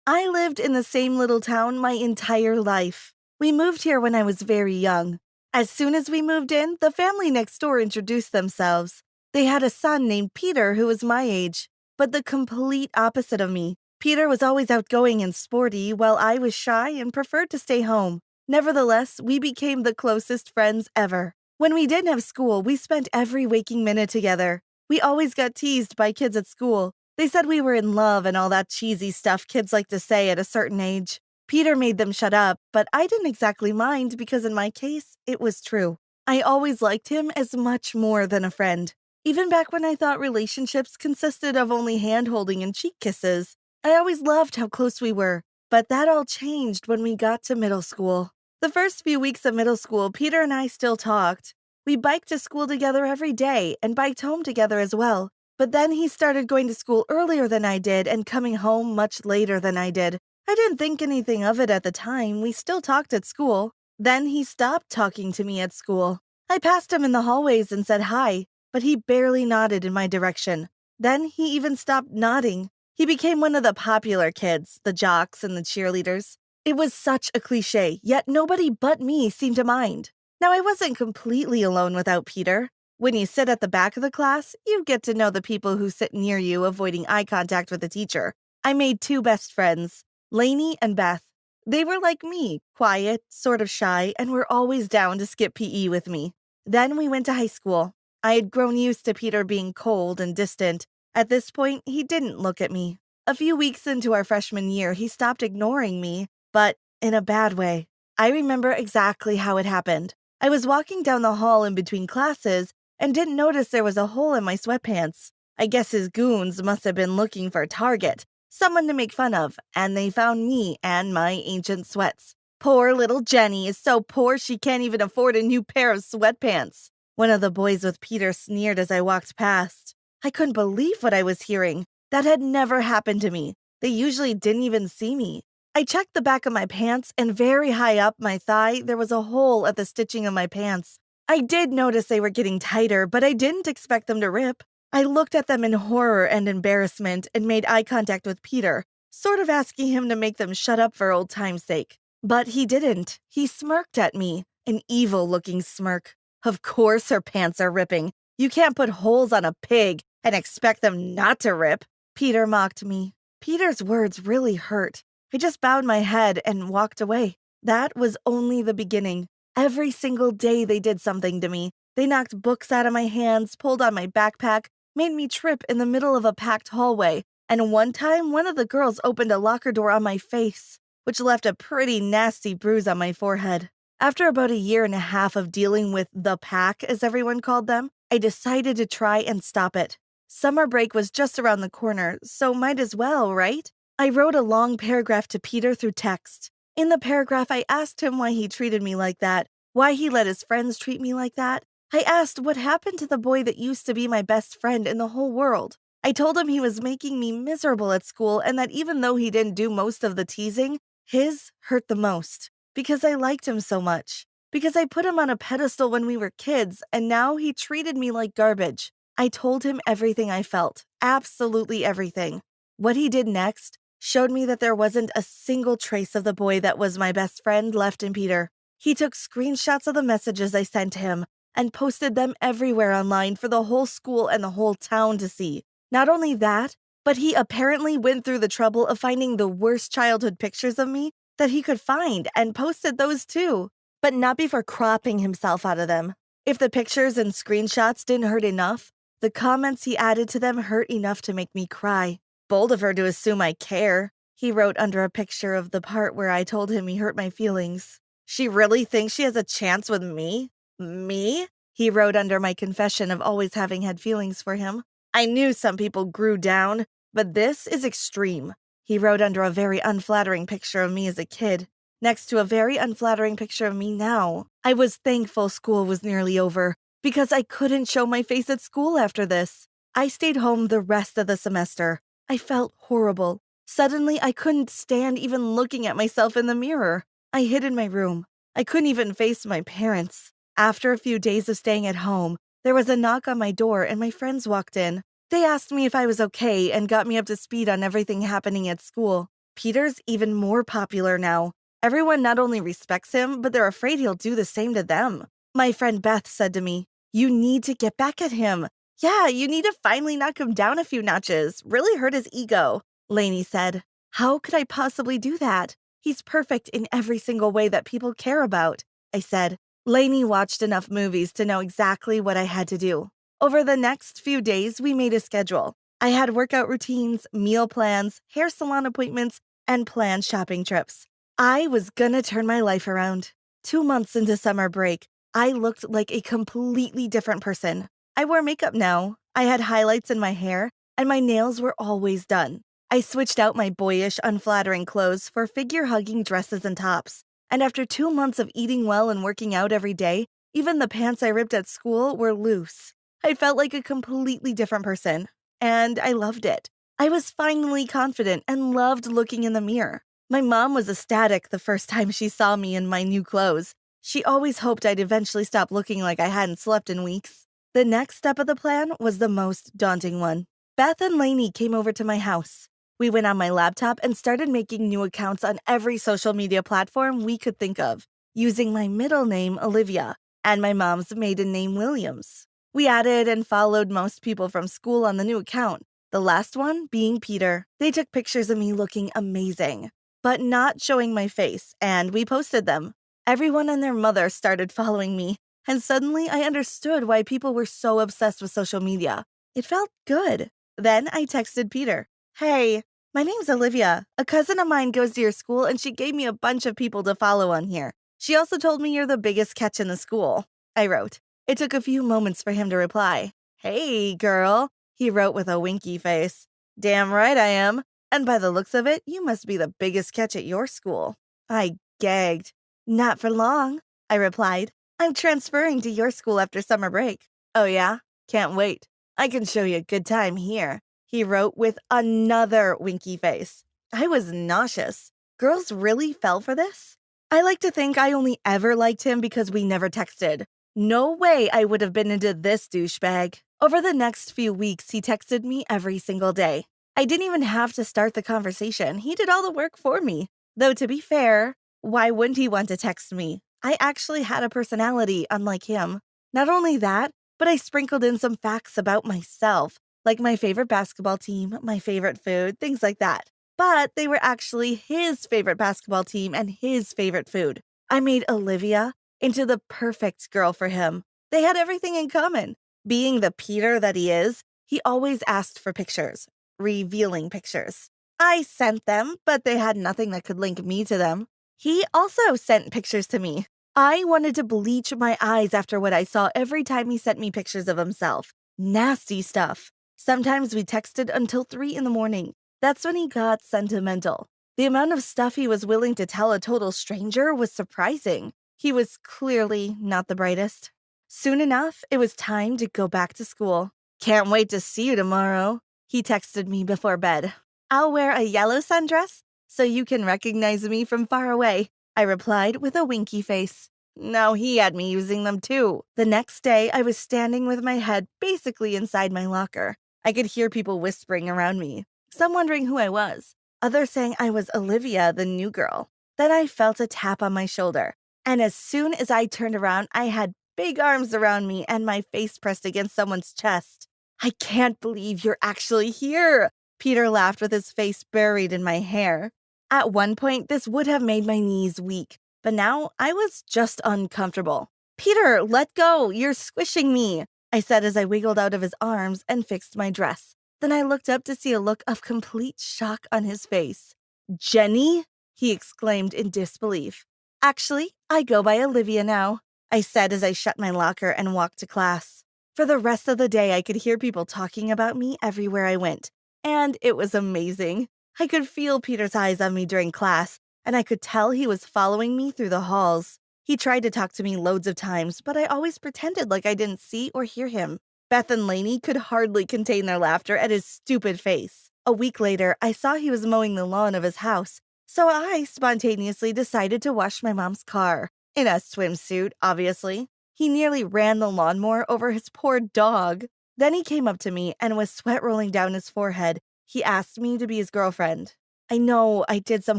I lived in the same little town my entire life. We moved here when I was very young. As soon as we moved in, the family next door introduced themselves. They had a son named Peter who was my age, but the complete opposite of me. Peter was always outgoing and sporty, while I was shy and preferred to stay home. Nevertheless, we became the closest friends ever. When we didn't have school, we spent every waking minute together. We always got teased by kids at school. They said we were in love and all that cheesy stuff kids like to say at a certain age. Peter made them shut up, but I didn't exactly mind because in my case, it was true. I always liked him as much more than a friend. Even back when I thought relationships consisted of only hand-holding and cheek kisses, I always loved how close we were. But that all changed when we got to middle school. The first few weeks of middle school, Peter and I still talked. We biked to school together every day and biked home together as well. But then he started going to school earlier than I did and coming home much later than I did. I didn't think anything of it at the time. We still talked at school. Then he stopped talking to me at school. I passed him in the hallways and said hi, but he barely nodded in my direction. Then he even stopped nodding. He became one of the popular kids, the jocks and the cheerleaders. It was such a cliche, yet nobody but me seemed to mind. Now, I wasn't completely alone without Peter. When you sit at the back of the class, you get to know the people who sit near you, avoiding eye contact with the teacher. I made two best friends, Lainey and Beth. They were like me, quiet, sort of shy, and were always down to skip PE with me. Then we went to high school. I had grown used to Peter being cold and distant. At this point, he didn't look at me. A few weeks into our freshman year, he stopped ignoring me, but in a bad way. I remember exactly how it happened. I was walking down the hall in between classes and didn't notice there was a hole in my sweatpants. I guess his goons must have been looking for a target, someone to make fun of, and they found me and my ancient sweats. Poor little Jenny is so poor she can't even afford a new pair of sweatpants. One of the boys with Peter sneered as I walked past. I couldn't believe what I was hearing. That had never happened to me. They usually didn't even see me. I checked the back of my pants, and very high up my thigh, there was a hole at the stitching of my pants. I did notice they were getting tighter, but I didn't expect them to rip. I looked at them in horror and embarrassment and made eye contact with Peter, sort of asking him to make them shut up for old time's sake. But he didn't. He smirked at me, an evil-looking smirk. Of course her pants are ripping. You can't put holes on a pig and expect them not to rip. Peter mocked me. Peter's words really hurt. I just bowed my head and walked away. That was only the beginning. Every single day they did something to me. They knocked books out of my hands, pulled on my backpack, made me trip in the middle of a packed hallway, and one time one of the girls opened a locker door on my face, which left a pretty nasty bruise on my forehead. After about a year and a half of dealing with the pack, as everyone called them, I decided to try and stop it. Summer break was just around the corner, so might as well, right? I wrote a long paragraph to Peter through text. In the paragraph, I asked him why he treated me like that, why he let his friends treat me like that. I asked what happened to the boy that used to be my best friend in the whole world. I told him he was making me miserable at school and that even though he didn't do most of the teasing, his hurt the most. Because I liked him so much. Because I put him on a pedestal when we were kids, and now he treated me like garbage. I told him everything I felt, absolutely everything. What he did next showed me that there wasn't a single trace of the boy that was my best friend left in Peter. He took screenshots of the messages I sent to him and posted them everywhere online for the whole school and the whole town to see. Not only that, but he apparently went through the trouble of finding the worst childhood pictures of me that he could find and posted those too, but not before cropping himself out of them. If the pictures and screenshots didn't hurt enough, the comments he added to them hurt enough to make me cry. Bold of her to assume I care, he wrote under a picture of the part where I told him he hurt my feelings. She really thinks she has a chance with me? Me? He wrote under my confession of always having had feelings for him. I knew some people grew down, but this is extreme. He wrote under a very unflattering picture of me as a kid, next to a very unflattering picture of me now. I was thankful school was nearly over, because I couldn't show my face at school after this. I stayed home the rest of the semester. I felt horrible. Suddenly, I couldn't stand even looking at myself in the mirror. I hid in my room. I couldn't even face my parents. After a few days of staying at home, there was a knock on my door and my friends walked in. They asked me if I was okay and got me up to speed on everything happening at school. Peter's even more popular now. Everyone not only respects him, but they're afraid he'll do the same to them. My friend Beth said to me, "You need to get back at him. Yeah, you need to finally knock him down a few notches, really hurt his ego." Lainey said, "How could I possibly do that? He's perfect in every single way that people care about." I said, Lainey watched enough movies to know exactly what I had to do. Over the next few days, we made a schedule. I had workout routines, meal plans, hair salon appointments, and planned shopping trips. I was gonna turn my life around. 2 months into summer break, I looked like a completely different person. I wore makeup now, I had highlights in my hair, and my nails were always done. I switched out my boyish, unflattering clothes for figure-hugging dresses and tops. And after 2 months of eating well and working out every day, even the pants I ripped at school were loose. I felt like a completely different person, and I loved it. I was finally confident and loved looking in the mirror. My mom was ecstatic the first time she saw me in my new clothes. She always hoped I'd eventually stop looking like I hadn't slept in weeks. The next step of the plan was the most daunting one. Beth and Lainey came over to my house. We went on my laptop and started making new accounts on every social media platform we could think of, using my middle name, Olivia, and my mom's maiden name, Williams. We added and followed most people from school on the new account, the last one being Peter. They took pictures of me looking amazing, but not showing my face, and we posted them. Everyone and their mother started following me, and suddenly I understood why people were so obsessed with social media. It felt good. Then I texted Peter. "Hey, my name's Olivia. A cousin of mine goes to your school and she gave me a bunch of people to follow on here. She also told me you're the biggest catch in the school," I wrote. It took a few moments for him to reply. "Hey, girl," he wrote with a winky face. "Damn right I am. And by the looks of it, you must be the biggest catch at your school." I gagged. "Not for long," I replied. "I'm transferring to your school after summer break." "Oh yeah? Can't wait. I can show you a good time here," he wrote with another winky face. I was nauseous. Girls really fell for this? I like to think I only ever liked him because we never texted. No way I would have been into this douchebag. Over the next few weeks, he texted me every single day. I didn't even have to start the conversation. He did all the work for me. Though to be fair, why wouldn't he want to text me? I actually had a personality, unlike him. Not only that, but I sprinkled in some facts about myself, like my favorite basketball team, my favorite food, things like that. But they were actually his favorite basketball team and his favorite food. I made Olivia into the perfect girl for him. They had everything in common. Being the Peter that he is, he always asked for pictures, revealing pictures. I sent them, but they had nothing that could link me to them. He also sent pictures to me. I wanted to bleach my eyes after what I saw every time he sent me pictures of himself. Nasty stuff. Sometimes we texted until 3 in the morning. That's when he got sentimental. The amount of stuff he was willing to tell a total stranger was surprising. He was clearly not the brightest. Soon enough, it was time to go back to school. "Can't wait to see you tomorrow," he texted me before bed. "I'll wear a yellow sundress so you can recognize me from far away," I replied with a winky face. Now he had me using them too. The next day, I was standing with my head basically inside my locker. I could hear people whispering around me, some wondering who I was, others saying I was Olivia, the new girl. Then I felt a tap on my shoulder, and as soon as I turned around, I had big arms around me and my face pressed against someone's chest. "I can't believe you're actually here," Peter laughed with his face buried in my hair. At one point, this would have made my knees weak, but now I was just uncomfortable. "Peter, let go. You're squishing me," I said as I wiggled out of his arms and fixed my dress. Then I looked up to see a look of complete shock on his face. "Jenny?" he exclaimed in disbelief. "Actually, I go by Olivia now," I said as I shut my locker and walked to class. For the rest of the day, I could hear people talking about me everywhere I went, and it was amazing. I could feel Peter's eyes on me during class, and I could tell he was following me through the halls. He tried to talk to me loads of times, but I always pretended like I didn't see or hear him. Beth and Lainey could hardly contain their laughter at his stupid face. A week later, I saw he was mowing the lawn of his house, so I spontaneously decided to wash my mom's car. In a swimsuit, obviously. He nearly ran the lawnmower over his poor dog. Then he came up to me, and with sweat rolling down his forehead, he asked me to be his girlfriend. I know I did some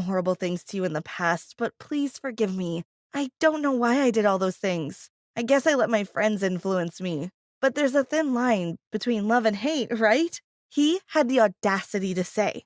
horrible things to you in the past, but please forgive me. I don't know why I did all those things. I guess I let my friends influence me. But there's a thin line between love and hate, right? He had the audacity to say.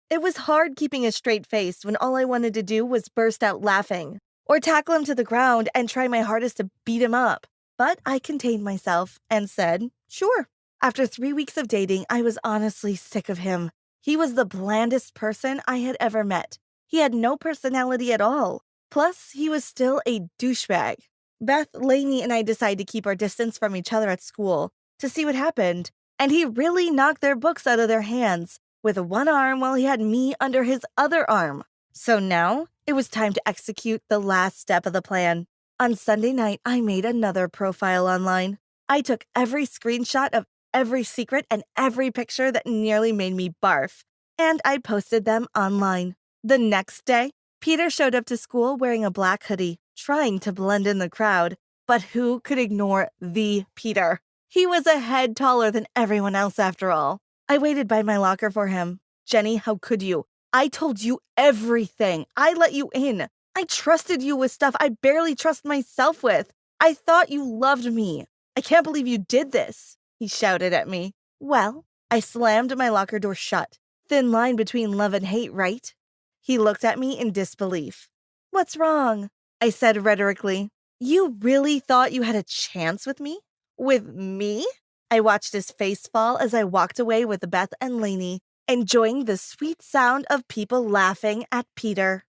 It was hard keeping a straight face when all I wanted to do was burst out laughing, or tackle him to the ground and try my hardest to beat him up. But I contained myself and said, sure. After 3 weeks of dating, I was honestly sick of him. He was the blandest person I had ever met. He had no personality at all. Plus, he was still a douchebag. Beth, Lainey, and I decided to keep our distance from each other at school to see what happened, and he really knocked their books out of their hands with one arm while he had me under his other arm. So now it was time to execute the last step of the plan. On Sunday night, I made another profile online. I took every screenshot of every secret and every picture that nearly made me barf, and I posted them online. The next day, Peter showed up to school wearing a black hoodie, trying to blend in the crowd. But who could ignore the Peter? He was a head taller than everyone else after all. I waited by my locker for him. Jenny, how could you? I told you everything. I let you in. I trusted you with stuff I barely trust myself with. I thought you loved me. I can't believe you did this, he shouted at me. Well, I slammed my locker door shut. Thin line between love and hate, right? He looked at me in disbelief. What's wrong? I said rhetorically. You really thought you had a chance with me? With me? I watched his face fall as I walked away with Beth and Lainey, enjoying the sweet sound of people laughing at Peter.